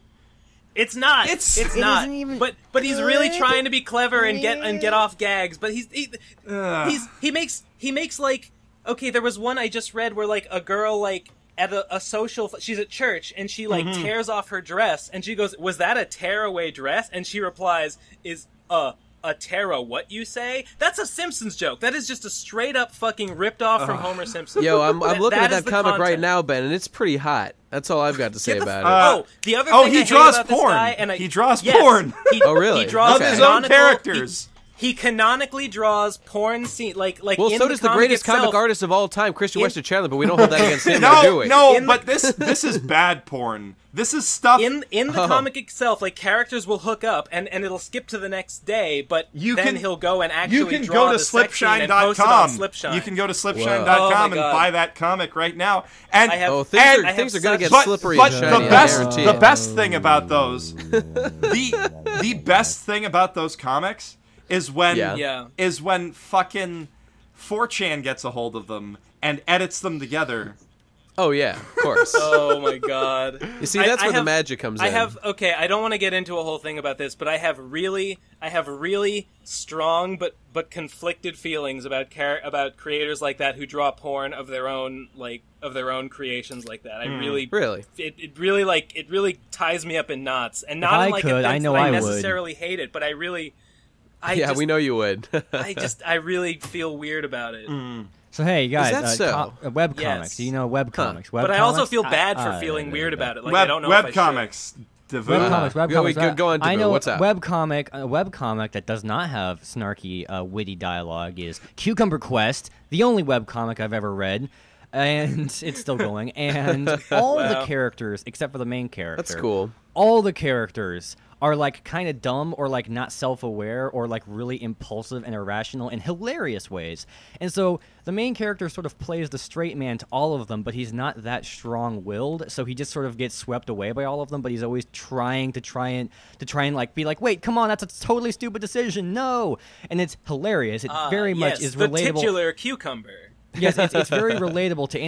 It's not. It's not. Even... But he's really trying to be clever and get off gags. But he makes like, okay, there was one I just read where like a girl like at a social, she's at church and she like tears off her dress and she goes, "Was that a tearaway dress?" And she replies, "Is a tear what you say?" That's a Simpsons joke. That is just a straight up fucking ripped off from Homer Simpson. Yo, I'm looking at that comic right now, Ben, and it's pretty hot. That's all I've got to say about it. The other thing he draws porn. He draws porn. Oh, really? He draws of his own characters. He canonically draws porn scene like. Well, in so does the greatest comic artist of all time, Christian Wester Chandler, but we don't hold that against him. But this is bad porn. This is stuff in the comic itself. Like characters will hook up, and it'll skip to the next day, but he'll go and actually draw the sex scene and post it on Slipshine. You can go to slipshine.com and buy that comic right now. And things are going to get slippery. But and shiny, the best thing about those, the best thing about those comics is when fucking 4chan gets a hold of them and edits them together. Oh yeah, of course. Oh my god. You see, that's where the magic comes in. I don't want to get into a whole thing about this, but I have really strong but conflicted feelings about creators like that who draw porn of their own creations like that. I really it really ties me up in knots, and not in like a sense that I necessarily hate it, but we know you would. I really feel weird about it. So hey, you guys, is that so? Web comics. Do you know web comics? But I also feel bad for feeling weird about it. Like I don't know if I comics. Web comics. Go on, I know what's up? A web comic that does not have snarky, witty dialogue is Cucumber Quest, the only web comic I've ever read. And it's still going. And all the characters, except for the main character. That's cool. All the characters are like kind of dumb or like not self-aware or like really impulsive and irrational in hilarious ways. And so the main character sort of plays the straight man to all of them, but he's not that strong-willed, so he just sort of gets swept away by all of them, but he's always trying to like be like, "Wait, come on, that's a totally stupid decision. No." And it's hilarious. It very much is relatable. The titular cucumber. Yes, it's very relatable to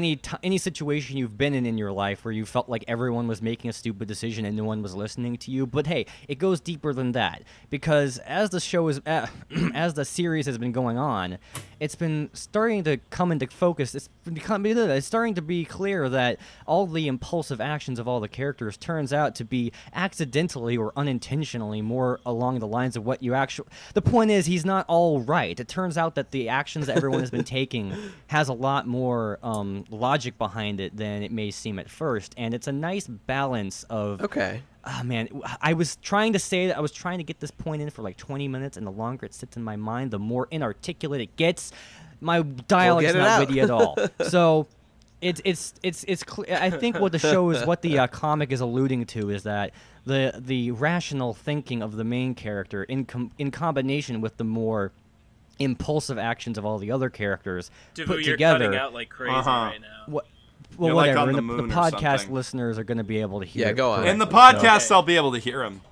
any situation you've been in your life where you felt like everyone was making a stupid decision and no one was listening to you. But hey, it goes deeper than that, because as the show is as the series has been going on, it's been starting to come into focus. It's starting to be clear that all the impulsive actions of all the characters turns out to be accidentally or unintentionally more along the lines of what you actually. The point is, he's not all right. It turns out that the actions that everyone has been taking has a lot more logic behind it than it may seem at first, and it's a nice balance of oh man, I was trying to say that I was trying to get this point in for like 20 minutes, and the longer it sits in my mind, the more inarticulate it gets. My dialogue is get it not out. witty at all. So it's I think what the show is, what the comic is alluding to, is that the rational thinking of the main character in combination with the more impulsive actions of all the other characters Devu, put you're together. cutting out like crazy right now. Well, You're like whatever. on and the the moon or podcast something. listeners are going to be able to hear. Yeah, it go on. correctly, In the so- podcast, I'll be able to hear him.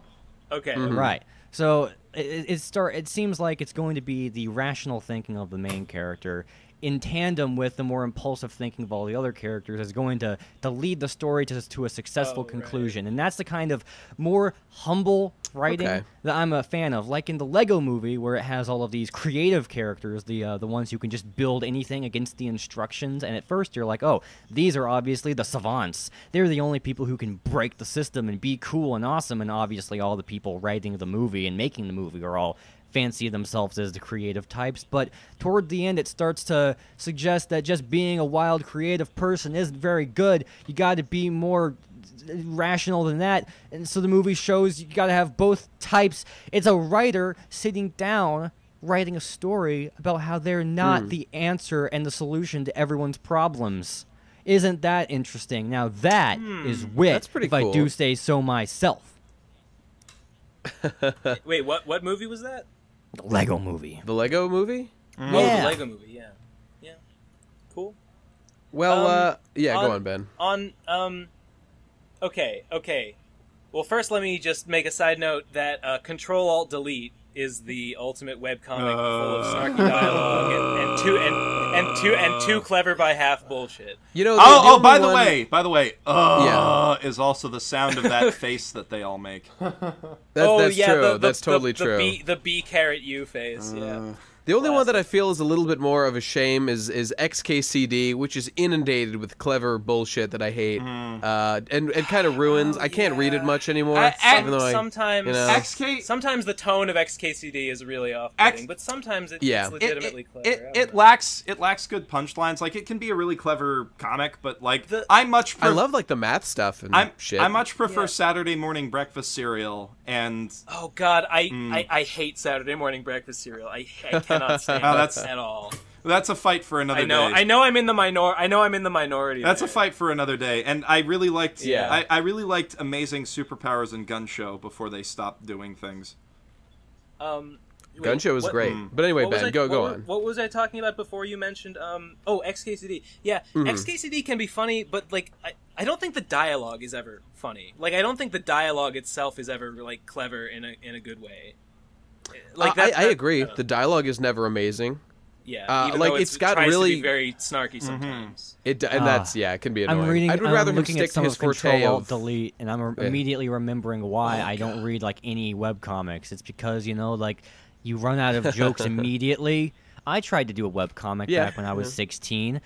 Okay. Right. So it seems like it's going to be the rational thinking of the main character in tandem with the more impulsive thinking of all the other characters is going to lead the story to a successful right. conclusion. And that's the kind of more humble writing Okay. that I'm a fan of. Like in the Lego movie, where it has all of these creative characters, the ones who can just build anything against the instructions. And at first you're like, oh, these are obviously the savants. They're the only people who can break the system and be cool and awesome. And obviously all the people writing the movie and making the movie are all fancy themselves as the creative types. But toward the end, it starts to suggest that just being a wild creative person isn't very good. You got to be more rational than that. And so the movie shows you got to have both types. It's a writer sitting down writing a story about how they're not the answer and the solution to everyone's problems. Isn't that interesting? Now that is wit, That's pretty if I cool. do say so myself. Wait, what movie was that? The Lego movie. The Lego movie? Oh, the Yeah. Lego movie. Yeah. Yeah. Cool. Well, yeah, go on- on, Ben. Okay. Well, first let me just make a side note that Control-Alt-Delete is the ultimate webcomic full of snarky dialogue and too clever by half bullshit. You know, By the one- way, Yeah. is also the sound of that face that they all make. That's true. That's totally true. The B caret U face. Yeah. The only one that I feel is a little bit more of a shame is XKCD, which is inundated with clever bullshit that I hate, and kind of ruins. I can't read it much anymore. even though Sometimes, you know. XK sometimes the tone of XKCD is really off-putting, but sometimes it's legitimately clever. I don't It know. lacks good punchlines. Like, it can be a really clever comic, but like I love like the math stuff and shit. I much prefer Yeah. Saturday morning breakfast cereal and Oh God, I hate Saturday morning breakfast cereal. I cannot stand Oh, it that's- at all. that's a fight for another day. I know I'm in the minority. That's a there. fight for another day. And I really liked Yeah. I really liked Amazing Superpowers and Gun Show before they stopped doing things. Gun Show is what- great. But anyway, what was Ben, I- go what, on. What was I talking about before you mentioned? XKCD. Yeah, Mm-hmm. XKCD can be funny, but like I don't think the dialogue is ever funny. Like I don't think the dialogue itself is ever like clever in a good way. Like I agree. The dialogue is never amazing. Yeah, even like, though it's got tries to really- be very snarky sometimes. And that's it can be annoying. I'm reading. I'd rather I'm him looking stick at some to his of forte Control Alt of Delete, and I'm immediately remembering why I don't read like any webcomics. It's because like you run out of jokes immediately. I tried to do a webcomic back when I was 16.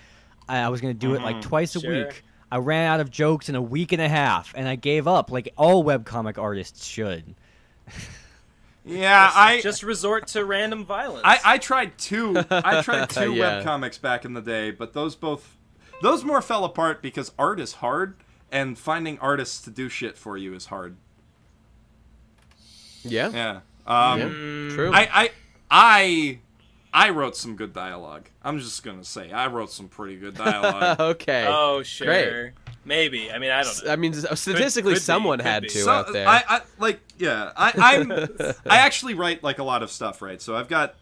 I was going to do it like twice a Sure. week. I ran out of jokes in a week and a half, and I gave up, like all webcomic artists should. Yeah, I Just resort to random violence. I tried two. I tried two Yeah. webcomics back in the day, but those more fell apart because art is hard, and finding artists to do shit for you is hard. Yeah. Yeah. True. I wrote some good dialogue. I'm just gonna say I wrote some pretty good dialogue. Okay. Oh sure, Great. maybe. I mean, I don't know. I mean, statistically, could be, someone could had be. to So, out there. I actually write like a lot of stuff, right? So I've got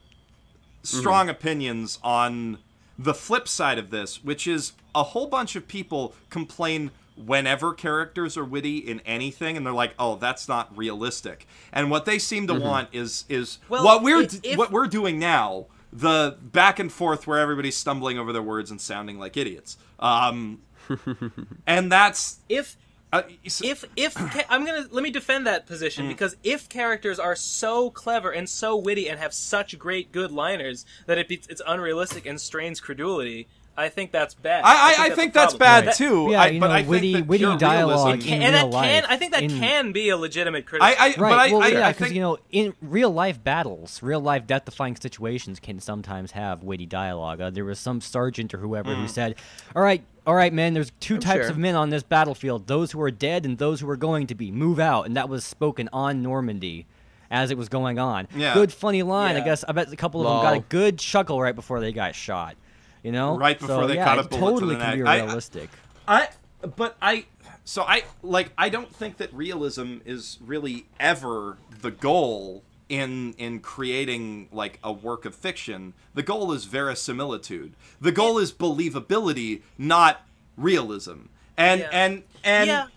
strong opinions on the flip side of this, which is a whole bunch of people complain whenever characters are witty in anything, and they're like, "Oh, that's not realistic." And what they seem to want is Well, what if- we're doing now, the back and forth where everybody's stumbling over their words and sounding like idiots. And that's If so- let me defend that position because if characters are so clever and so witty and have such great good liners that it's unrealistic and strains credulity, I think that's bad. I think that's problem. bad too. Yeah, but I witty, think that witty pure dialogue realism- in And real that life. I think that in- can be a legitimate criticism. Right, but I because think in real life battles, real life death-defying situations can sometimes have witty dialogue. There was some sergeant or whoever who said, "All right, men. There's two types sure. of men on this battlefield: those who are dead and those who are going to be. Move out." And that was spoken on Normandy as it was going on. Yeah. Good, funny line. I Yeah. guess I bet a couple of them got a Lol. good chuckle right before they got shot. You know, Right before so, they yeah, caught a it bullet to totally the can be neck. realistic. I don't think that realism is really ever the goal in creating like a work of fiction. The goal is verisimilitude. The goal is believability, not realism. And Yeah. Yeah.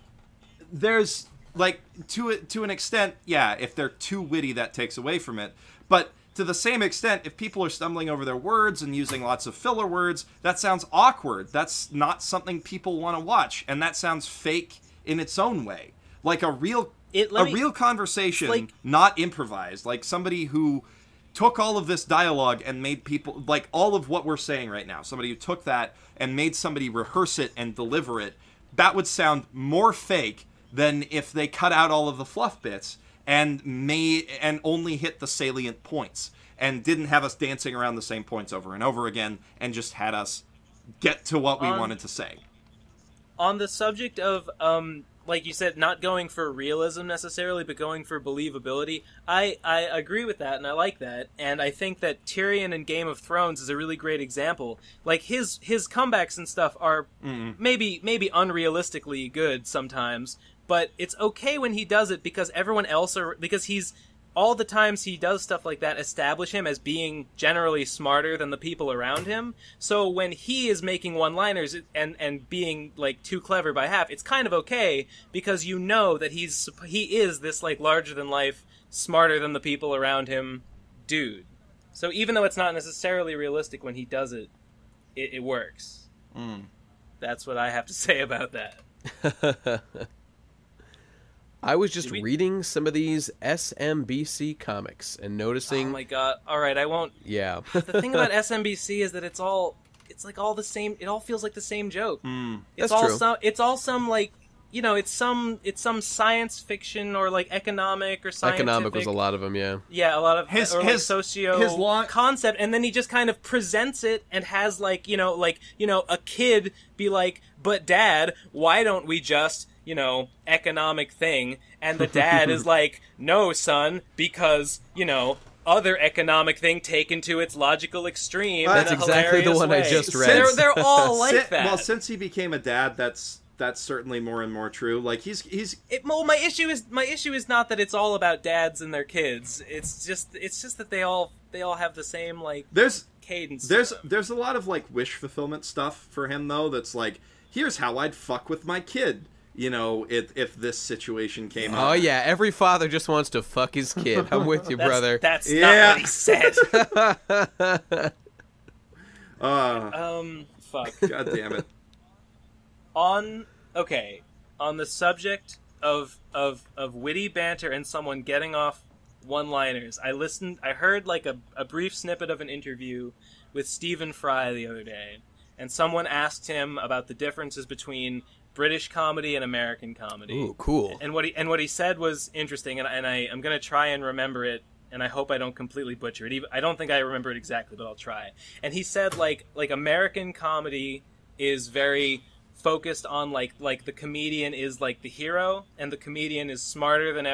there's like to an extent, yeah, if they're too witty that takes away from it. But to the same extent, if people are stumbling over their words and using lots of filler words, that sounds awkward. That's not something people want to watch, and that sounds fake in its own way. Like a real real conversation, like- not improvised. Like somebody who took all of this dialogue and made people, like all of what we're saying right now, somebody who took that and made somebody rehearse it and deliver it, that would sound more fake than if they cut out all of the fluff bits and only hit the salient points and didn't have us dancing around the same points over and over again and just had us get to what we wanted to say. On the subject of like you said, not going for realism necessarily, but going for believability, I agree with that, and I like that. And I think that Tyrion in Game of Thrones is a really great example. Like his comebacks and stuff are maybe unrealistically good sometimes, but it's okay when he does it because everyone else because he's all the times he does stuff like that establish him as being generally smarter than the people around him. So when he is making one-liners and being like too clever by half, it's kind of okay because you know that he is this like larger than life, smarter than the people around him dude. So even though it's not necessarily realistic when he does it, it works. That's what I have to say about that. I was just Did we- reading some of these SMBC comics and noticing. Oh my god! All right, I won't. Yeah. The thing about SMBC is that it's like all the same. It all feels like the same joke. That's true. It's all some like it's some science fiction or like economic or scientific. Economic was a lot of them, yeah. Yeah, a lot of His socio concept, and then he just kind of presents it and has like a kid be like, "But Dad, why don't we just?" economic thing, and the dad is like, no, son, because, other economic thing taken to its logical extreme. That's in a exactly the hilarious one I way. just read. They're all like that. Well, since he became a dad, that's certainly more and more true. Like My issue is not that it's all about dads and their kids. It's just that they all have the same like cadence. There's a lot of like wish fulfillment stuff for him though. That's like, here's how I'd fuck with my kid. If this situation came up. Oh yeah, every father just wants to fuck his kid. I'm with you, brother. That's not what he said. Fuck. God damn it. On the subject of witty banter and someone getting off one-liners, I heard like a brief snippet of an interview with Stephen Fry the other day, and someone asked him about the differences between British comedy and American comedy. Ooh, cool. And what he said was interesting, and I'm gonna try and remember it, and I hope I don't completely butcher it. I don't think I remember it exactly, but I'll try. And he said like American comedy is very focused on like the comedian is like the hero, and the comedian is smarter than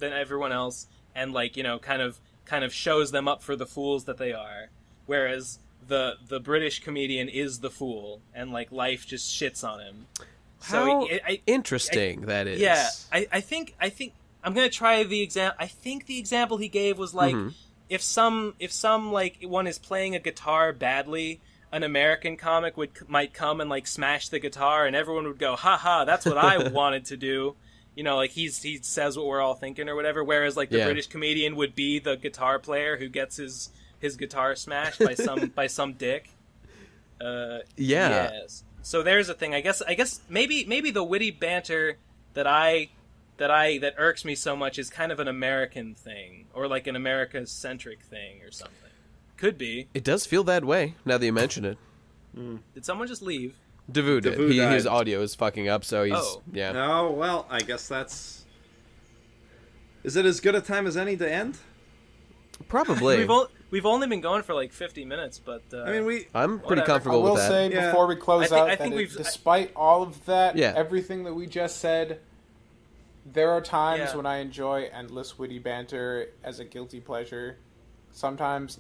everyone else, and like kind of shows them up for the fools that they are, whereas the British comedian is the fool, and like life just shits on him. How interesting that is. Yeah, I think I'm gonna try the example. I think the example he gave was like if some like one is playing a guitar badly, an American comic might come and like smash the guitar, and everyone would go, "Ha ha, that's what I wanted to do." Like he says what we're all thinking or whatever. Whereas like the British comedian would be the guitar player who gets his guitar smashed by some dick. Yes. So there's a thing. I guess maybe the witty banter that irks me so much is kind of an American thing, or like an America-centric thing or something. Could be. It does feel that way now that you mention it. Did someone just leave? Davu did. Davu died. His audio is fucking up, so he's Oh. yeah. Oh, well, I guess that's... Is it as good a time as any to end? Probably. We've only been going for like 50 minutes, but I mean, I'm pretty Whatever. I comfortable will with that. say Yeah. before we close I out think that we've- despite all of that, Yeah. everything that we just said, there are times Yeah. when I enjoy endless witty banter as a guilty pleasure. Sometimes,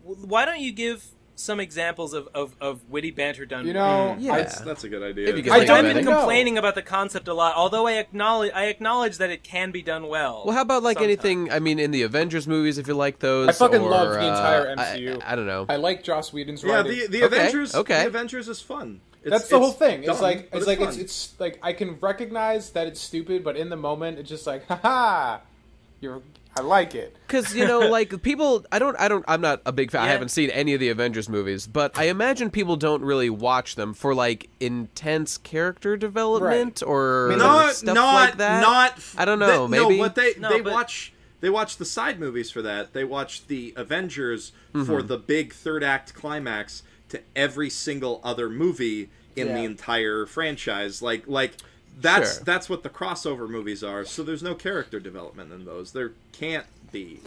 why don't you give some examples of witty banter done? you know, Yeah. that's a good idea. If you can I think don't of I've any. been know. complaining about the concept a lot, although I acknowledge that it can be done well. Well, how about like sometimes. anything? I mean, in the Avengers movies, if you like those. I fucking or, love the entire I- MCU. I don't know. I like Joss Whedon's Yeah, writing. the Okay, Avengers. okay. The Avengers is fun. That's the whole thing. dumb, It's like but it's fun. it's like I can recognize that it's stupid, but in the moment, it's just like, haha, I like it. Because like people, I'm not a big fan. I Yeah. haven't seen any of the Avengers movies, but I imagine people don't really watch them for like intense character development or stuff like that. I don't know. Maybe. No, but No, but- they watch the side movies for that. They watch the Avengers for the big third act climax to every single other movie in the Yeah. entire franchise. Like that's Sure. that's what the crossover movies are. So there's no character development in those. There can't be.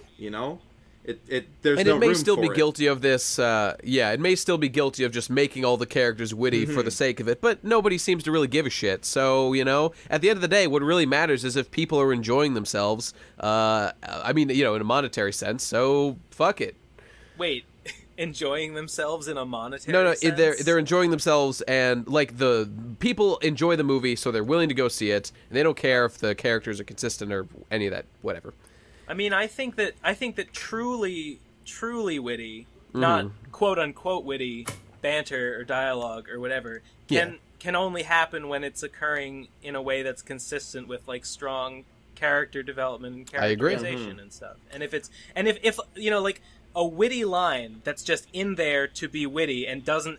There's And no it may room still be for it. guilty of this. It may still be guilty of just making all the characters witty for the sake of it. But nobody seems to really give a shit. So at the end of the day, what really matters is if people are enjoying themselves. I mean, in a monetary sense. So fuck it. Wait, enjoying themselves in a monetary No, sense? they're enjoying themselves, and like the people enjoy the movie, so they're willing to go see it, and they don't care if the characters are consistent or any of that, whatever. I mean, I think that truly witty, not quote unquote witty banter or dialogue or whatever, can only happen when it's occurring in a way that's consistent with like strong character development and I agree. characterization and stuff. And if like a witty line that's just in there to be witty and doesn't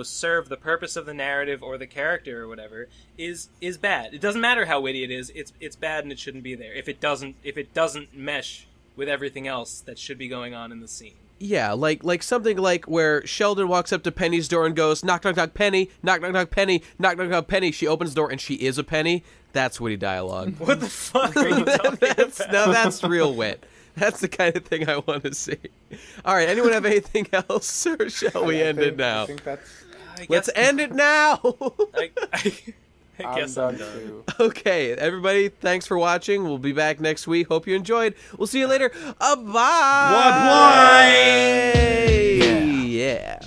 serve the purpose of the narrative or the character or whatever is bad. It doesn't matter how witty it is. It's bad and it shouldn't be there if it doesn't mesh with everything else that should be going on in the scene. Yeah, like something like where Sheldon walks up to Penny's door and goes, knock, knock, knock, Penny, knock, knock, knock, Penny, knock, knock, knock, Penny. She opens the door and she is a penny. That's witty dialogue. What the fuck are you talking about? That's real wit. That's the kind of thing I want to see. All right, anyone have anything else, or shall we end it now? I think that's. Let's end it now. I guess I'm done done. too. Okay, everybody, thanks for watching. We'll be back next week. Hope you enjoyed. We'll see you later. Bye. Yeah.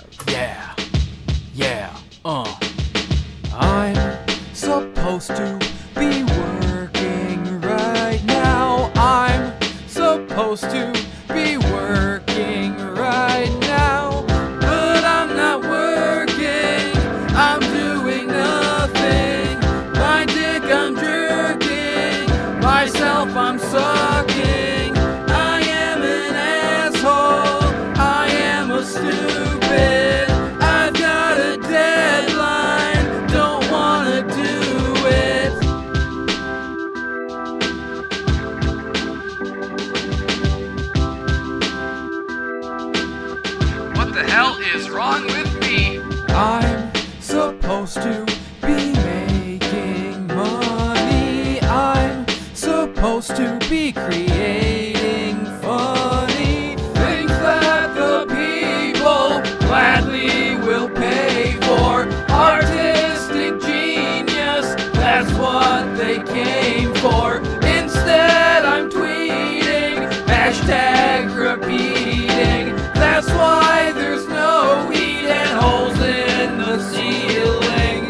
I'm supposed to be working right now. I'm supposed to be working right now. But I'm not working. I'm doing nothing. My dick I'm jerking. Myself I'm sucking. I am an asshole. I am a stupid. I've got a deadline. Don't wanna do it. What the hell is wrong with me? I'm supposed to be making money. I'm supposed to be creating funny things that the people gladly will pay for. Artistic genius, that's what they came for. Instead, I'm tweeting, hashtag repeating. That's why there's no heat and holes in the ceiling.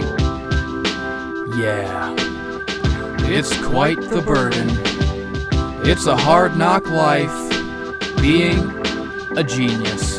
Yeah, it's quite the burden. It's a hard knock life, being a genius.